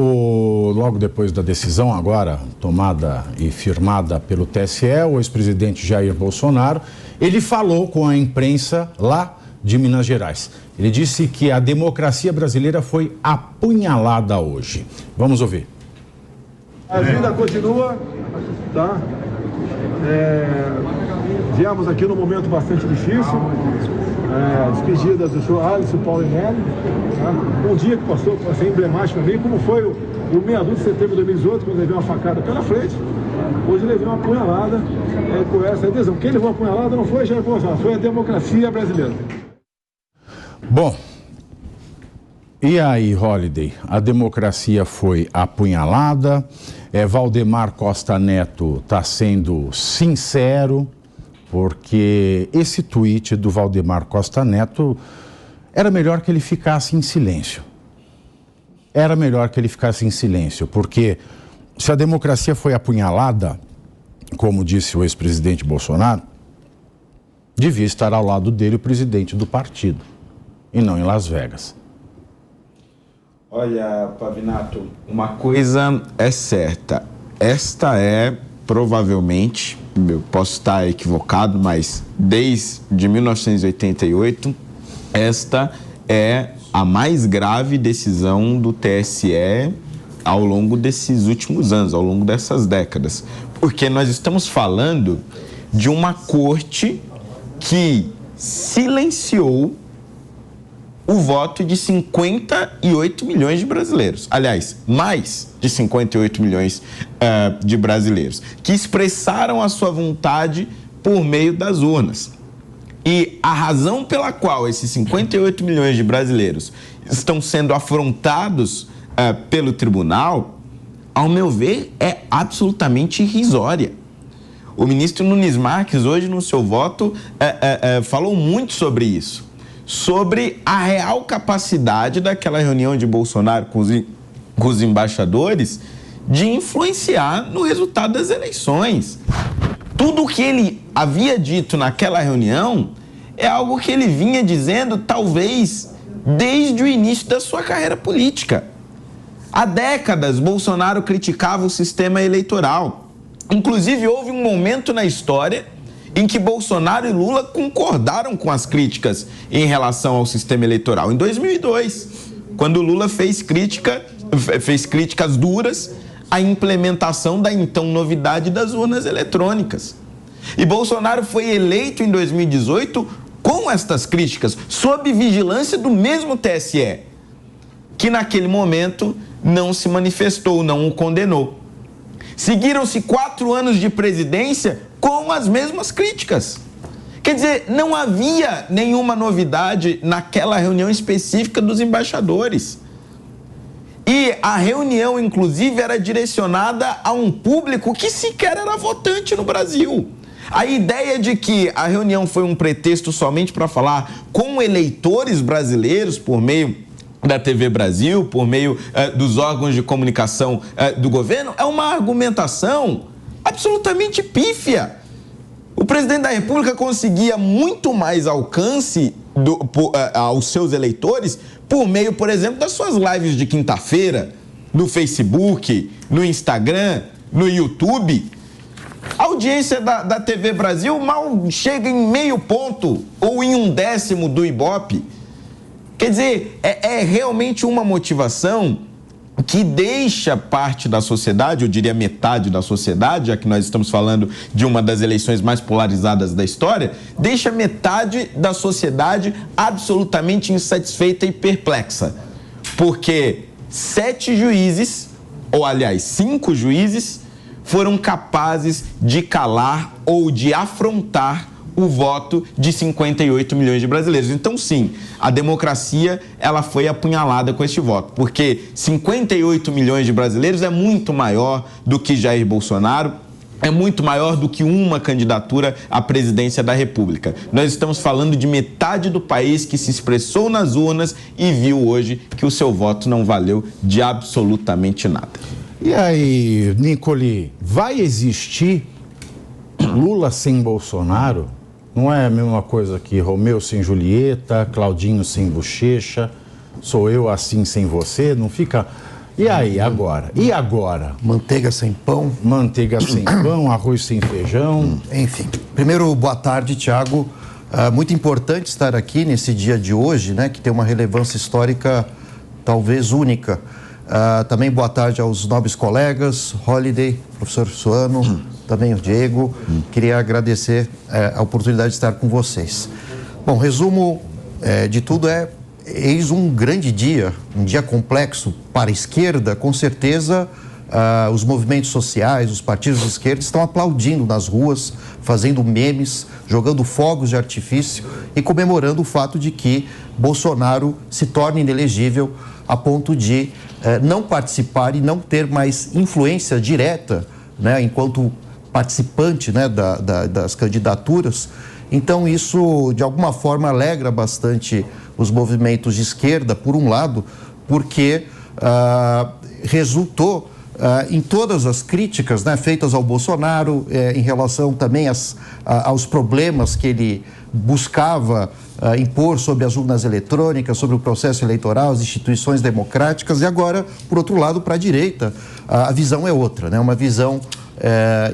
Logo depois da decisão agora tomada e firmada pelo TSE, o ex-presidente Jair Bolsonaro, ele falou com a imprensa lá de Minas Gerais. Ele disse que a democracia brasileira foi apunhalada hoje. Vamos ouvir. A vida continua, tá? Viemos aqui num momento bastante difícil, despedidas do senhor Alisson Paulinelli, tá? Um dia que passou para ser emblemático para mim, como foi o 6 de setembro de 2018, quando levei uma facada pela frente. Hoje levei uma apunhalada com essa adesão. Quem levou a apunhalada não foi Jair Bolsonaro, foi a democracia brasileira. Bom, e aí, Holliday? A democracia foi apunhalada, Valdemar Costa Neto está sendo sincero, porque esse tweet do Valdemar Costa Neto era melhor que ele ficasse em silêncio. Era melhor que ele ficasse em silêncio, porque se a democracia foi apunhalada, como disse o ex-presidente Bolsonaro, devia estar ao lado dele o presidente do partido, e não em Las Vegas. Olha, Pavinato, uma coisa é certa. Esta é, provavelmente, eu posso estar equivocado, mas desde 1988, esta é a mais grave decisão do TSE ao longo desses últimos anos, ao longo dessas décadas. Porque nós estamos falando de uma corte que silenciou o voto de 58 milhões de brasileiros. Aliás, mais de 58 milhões de brasileiros, que expressaram a sua vontade por meio das urnas. E a razão pela qual esses 58 milhões de brasileiros estão sendo afrontados pelo tribunal, ao meu ver, é absolutamente irrisória. O ministro Nunes Marques, hoje, no seu voto, falou muito sobre isso. Sobre a real capacidade daquela reunião de Bolsonaro com os embaixadores de influenciar no resultado das eleições. Tudo o que ele havia dito naquela reunião é algo que ele vinha dizendo, talvez, desde o início da sua carreira política. Há décadas, Bolsonaro criticava o sistema eleitoral. Inclusive, houve um momento na história em que Bolsonaro e Lula concordaram com as críticas em relação ao sistema eleitoral. Em 2002, quando Lula fez críticas duras à implementação da então novidade das urnas eletrônicas. E Bolsonaro foi eleito em 2018 com estas críticas, sob vigilância do mesmo TSE, que naquele momento não se manifestou, não o condenou. Seguiram-se 4 anos de presidência com as mesmas críticas. Quer dizer, não havia nenhuma novidade naquela reunião específica dos embaixadores. E a reunião, inclusive, era direcionada a um público que sequer era votante no Brasil. A ideia de que a reunião foi um pretexto somente para falar com eleitores brasileiros por meio da TV Brasil, por meio dos órgãos de comunicação do governo, é uma argumentação absolutamente pífia. O presidente da República conseguia muito mais alcance aos seus eleitores por meio, por exemplo, das suas lives de quinta-feira, no Facebook, no Instagram, no YouTube. A audiência da TV Brasil mal chega em meio ponto ou em 1/10 do Ibope. Quer dizer, é realmente uma motivação que deixa parte da sociedade, eu diria metade da sociedade, já que nós estamos falando de uma das eleições mais polarizadas da história, deixa metade da sociedade absolutamente insatisfeita e perplexa. Porque 7 juízes, ou aliás 5 juízes, foram capazes de calar ou de afrontar o voto de 58 milhões de brasileiros. Então, sim, a democracia ela foi apunhalada com este voto, porque 58 milhões de brasileiros é muito maior do que Jair Bolsonaro, é muito maior do que uma candidatura à presidência da República. Nós estamos falando de metade do país que se expressou nas urnas e viu hoje que o seu voto não valeu de absolutamente nada. E aí, Nicoli, vai existir Lula sem Bolsonaro? Não é a mesma coisa que Romeu sem Julieta, Claudinho sem Bochecha, sou eu assim sem você? Não fica E aí, agora? E agora? Manteiga sem pão. Manteiga sem pão, arroz sem feijão. Enfim. Primeiro, boa tarde, Thiago. Muito importante estar aqui nesse dia de hoje, né, que tem uma relevância histórica talvez única. Também boa tarde aos nobres colegas, Holliday, professor Suano, também o Diego. Queria agradecer a oportunidade de estar com vocês. Bom, resumo de tudo eis um grande dia, um dia complexo para a esquerda. Com certeza, os movimentos sociais, os partidos de esquerda estão aplaudindo nas ruas, fazendo memes, jogando fogos de artifício e comemorando o fato de que Bolsonaro se torne inelegível a ponto de não participar e não ter mais influência direta, né, enquanto participante, né, das candidaturas. Então, isso, de alguma forma, alegra bastante os movimentos de esquerda, por um lado, porque resultou em todas as críticas, né, feitas ao Bolsonaro, em relação também aos problemas que ele buscava impor sobre as urnas eletrônicas, sobre o processo eleitoral, as instituições democráticas. E agora, por outro lado, para a direita, a visão é outra, né, uma visão,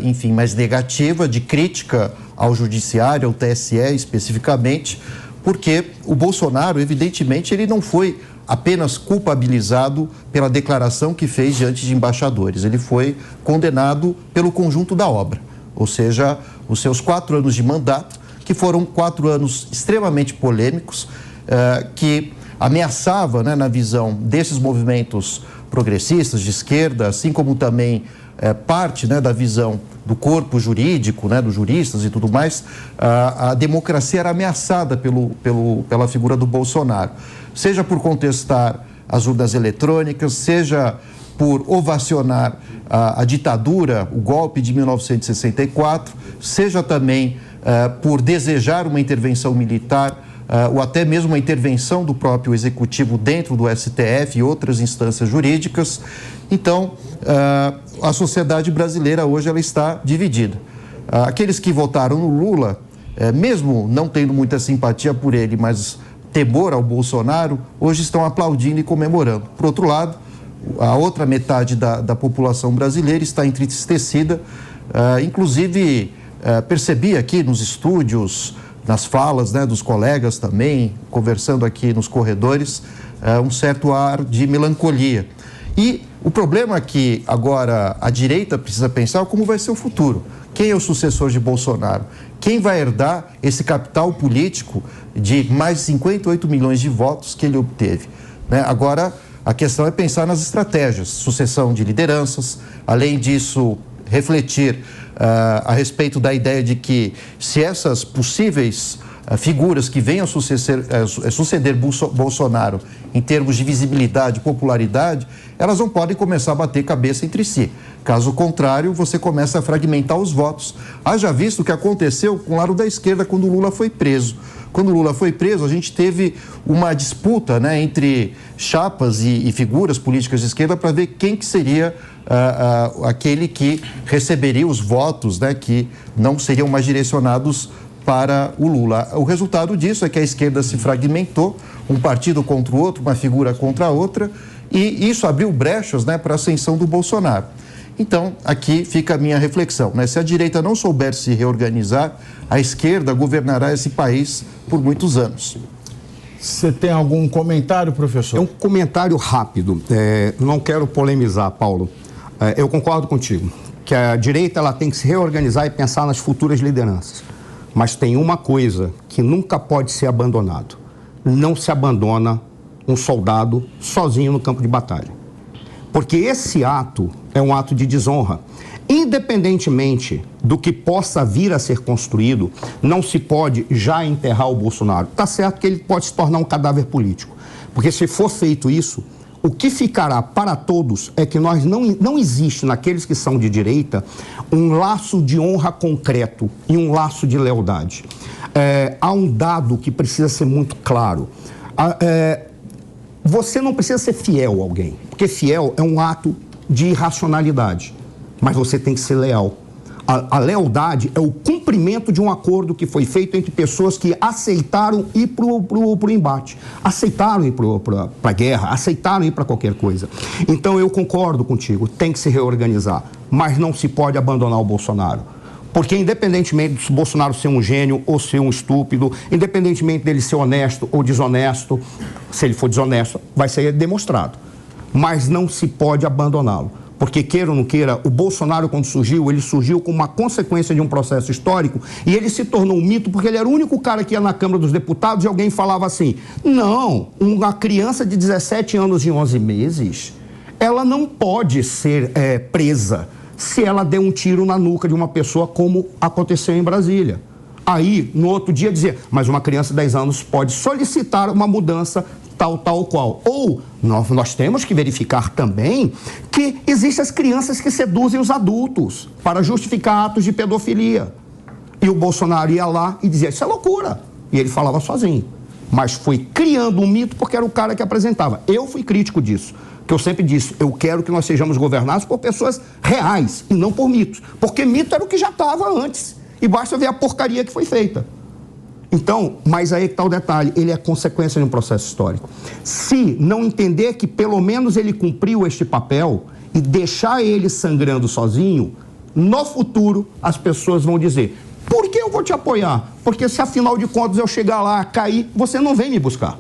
enfim, mais negativa, de crítica ao judiciário, ao TSE especificamente, porque o Bolsonaro, evidentemente, ele não foi apenas culpabilizado pela declaração que fez diante de embaixadores. Ele foi condenado pelo conjunto da obra, ou seja, os seus 4 anos de mandato, que foram 4 anos extremamente polêmicos, que ameaçava, né, na visão desses movimentos progressistas de esquerda, assim como também parte, né, da visão do corpo jurídico, né, dos juristas e tudo mais. A democracia era ameaçada pela figura do Bolsonaro, seja por contestar as urnas eletrônicas, seja por ovacionar a ditadura, o golpe de 1964, seja também por desejar uma intervenção militar, ou até mesmo uma intervenção do próprio executivo dentro do STF e outras instâncias jurídicas. Então, a sociedade brasileira hoje ela está dividida. Aqueles que votaram no Lula, mesmo não tendo muita simpatia por ele, mas temor ao Bolsonaro, hoje estão aplaudindo e comemorando. Por outro lado, a outra metade da população brasileira está entristecida. Inclusive, percebi aqui nos estúdios, nas falas, né, dos colegas também, conversando aqui nos corredores, um certo ar de melancolia. E o problema é que agora a direita precisa pensar como vai ser o futuro. Quem é o sucessor de Bolsonaro? Quem vai herdar esse capital político de mais de 58 milhões de votos que ele obteve, né? Agora, a questão é pensar nas estratégias, sucessão de lideranças, além disso, refletir a respeito da ideia de que se essas possíveis figuras que venham suceder Bolsonaro em termos de visibilidade, popularidade, elas não podem começar a bater cabeça entre si. Caso contrário, você começa a fragmentar os votos. Haja visto o que aconteceu com o lado da esquerda quando o Lula foi preso. Quando o Lula foi preso, a gente teve uma disputa, né, entre chapas e figuras políticas de esquerda para ver quem que seria aquele que receberia os votos, né, que não seriam mais direcionados para o Lula. O resultado disso é que a esquerda se fragmentou, um partido contra o outro, uma figura contra a outra, e isso abriu brechas, né, para a ascensão do Bolsonaro. Então, aqui fica a minha reflexão, né? Se a direita não souber se reorganizar, a esquerda governará esse país por muitos anos. Você tem algum comentário, professor? É um comentário rápido. Não quero polemizar, Paulo. Eu concordo contigo, que a direita ela tem que se reorganizar e pensar nas futuras lideranças. Mas tem uma coisa que nunca pode ser abandonado. Não se abandona um soldado sozinho no campo de batalha. Porque esse ato é um ato de desonra. Independentemente do que possa vir a ser construído, não se pode já enterrar o Bolsonaro. Está certo que ele pode se tornar um cadáver político. Porque se for feito isso, o que ficará para todos é que não existe naqueles que são de direita um laço de honra concreto e um laço de lealdade. Há um dado que precisa ser muito claro. Você não precisa ser fiel a alguém, porque fiel é um ato de irracionalidade, mas você tem que ser leal. A lealdade é o cumprimento de um acordo que foi feito entre pessoas que aceitaram ir pro embate, aceitaram ir para a guerra, aceitaram ir para qualquer coisa. Então eu concordo contigo, tem que se reorganizar, mas não se pode abandonar o Bolsonaro. Porque independentemente do Bolsonaro ser um gênio ou ser um estúpido, independentemente dele ser honesto ou desonesto, se ele for desonesto, vai ser demonstrado. Mas não se pode abandoná-lo. Porque, queira ou não queira, o Bolsonaro, quando surgiu, ele surgiu como uma consequência de um processo histórico e ele se tornou um mito porque ele era o único cara que ia na Câmara dos Deputados e alguém falava assim, não, uma criança de 17 anos e 11 meses, ela não pode ser presa se ela der um tiro na nuca de uma pessoa, como aconteceu em Brasília. Aí, no outro dia, dizia, mas uma criança de 10 anos pode solicitar uma mudança tal qual. Ou nós temos que verificar também que existem as crianças que seduzem os adultos para justificar atos de pedofilia. E o Bolsonaro ia lá e dizia, isso é loucura. E ele falava sozinho. Mas foi criando um mito porque era o cara que apresentava. Eu fui crítico disso. Que eu sempre disse, eu quero que nós sejamos governados por pessoas reais e não por mitos. Porque mito era o que já estava antes. E basta ver a porcaria que foi feita. Então, mas aí que está o detalhe, ele é consequência de um processo histórico. Se não entender que pelo menos ele cumpriu este papel e deixar ele sangrando sozinho, no futuro as pessoas vão dizer, por que eu vou te apoiar? Porque se afinal de contas eu chegar lá, cair, você não vem me buscar.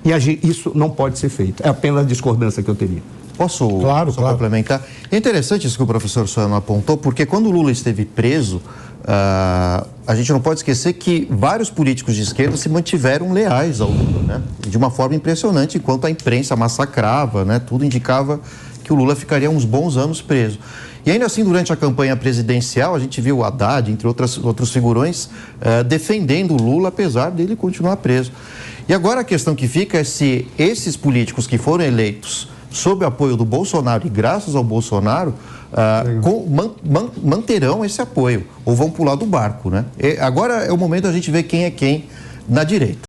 E isso não pode ser feito. É apenas a discordância que eu teria. Posso complementar? É interessante isso que o professor Solano apontou, porque quando o Lula esteve preso, a gente não pode esquecer que vários políticos de esquerda se mantiveram leais ao Lula, né? De uma forma impressionante, enquanto a imprensa massacrava, né? Tudo indicava que o Lula ficaria uns bons anos preso. E ainda assim, durante a campanha presidencial, a gente viu o Haddad, entre outros figurões, defendendo o Lula, apesar dele continuar preso. E agora a questão que fica é se esses políticos que foram eleitos sob o apoio do Bolsonaro e graças ao Bolsonaro, manterão esse apoio ou vão pular do barco, né? Agora é o momento da gente ver quem é quem na direita.